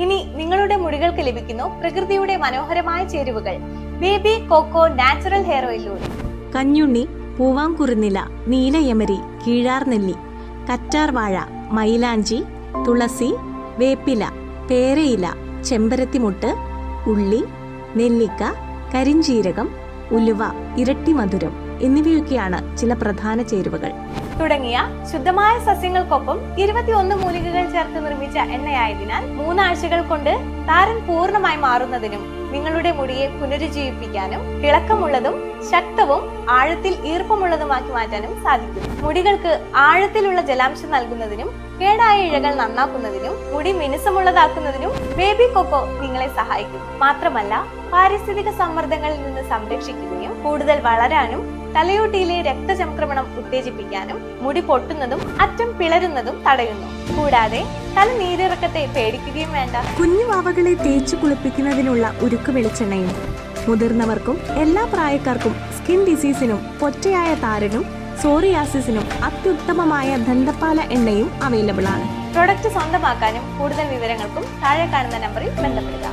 ഇനി നിങ്ങളുടെ മുടികൾക്ക് ലഭിക്കുന്നു പ്രകൃതിയുടെ മനോഹരമായ ചേരുവകൾ ബേബി കോക്കോ നാച്ചുറൽ ഹെയർ ഓയിലൂടെ. കഞ്ഞുണ്ണി, പൂവാങ്കുറുനില, നീലയമരി, കീഴാർനെല്ലി, കറ്റാർവാഴ, മൈലാഞ്ചി, തുളസി, വേപ്പില, പേരയില, ചെമ്പരത്തിമുട്ട്, ഉള്ളി, നെല്ലിക്ക, കരിഞ്ചീരകം, ഉലുവ, ഇരട്ടിമധുരം എന്നിവയൊക്കെയാണ് ചില പ്രധാന ചേരുവകൾ. തുടങ്ങിയ ശുദ്ധമായ സസ്യങ്ങൾക്കൊപ്പം 21 മൂലികകൾ ചേർത്ത് നിർമ്മിച്ച എണ്ണയായതിനാൽ 3 ആഴ്ചകൾ കൊണ്ട് താരൻ പൂർണ്ണമായി മാറുന്നതിനും നിങ്ങളുടെ മുടിയെ പുനരുജ്ജീവിപ്പിക്കാനും തിളക്കമുള്ളതും ശക്തവും ആഴത്തിൽ ഈർപ്പമുള്ളതുമാക്കി മാറ്റാനും സാധിക്കും. മുടികൾക്ക് ആഴത്തിലുള്ള ജലാംശം നൽകുന്നതിനും കേടായ ഇഴകൾ നന്നാക്കുന്നതിനും മുടി മിനുസമുള്ളതാക്കുന്നതിനും ബേബി കൊക്കോ നിങ്ങളെ സഹായിക്കും. മാത്രമല്ല പാരിസ്ഥിതിക സമ്മർദ്ദങ്ങളിൽ നിന്ന് സംരക്ഷിക്കുകയും കൂടുതൽ വളരാനും തലയോട്ടിയിലെ രക്തചംക്രമണം ഉത്തേജിപ്പിക്കാനും മുടി പൊട്ടുന്നതും അറ്റം പിളരുന്നതും തടയുന്നു. കൂടാതെ തല നീരിറക്കത്തെ പേടിക്കുകയും വേണ്ട. കുഞ്ഞുവാവകളെ തേച്ചു കുളിപ്പിക്കുന്നതിനുള്ള ഉരുക്ക് വെളിച്ചെണ്ണയും മുതിർന്നവർക്കും എല്ലാ പ്രായക്കാർക്കും സ്കിൻ ഡിസീസിനും പൊറ്റയായ താരനും സോറിയാസിസിനും അത്യുത്തമമായ ദന്തപ്പാല എണ്ണയും അവൈലബിൾ ആണ്. പ്രൊഡക്റ്റ് സ്വന്തമാക്കാനും കൂടുതൽ വിവരങ്ങൾക്കും താഴെ കാണുന്ന നമ്പറിൽ ബന്ധപ്പെടുക.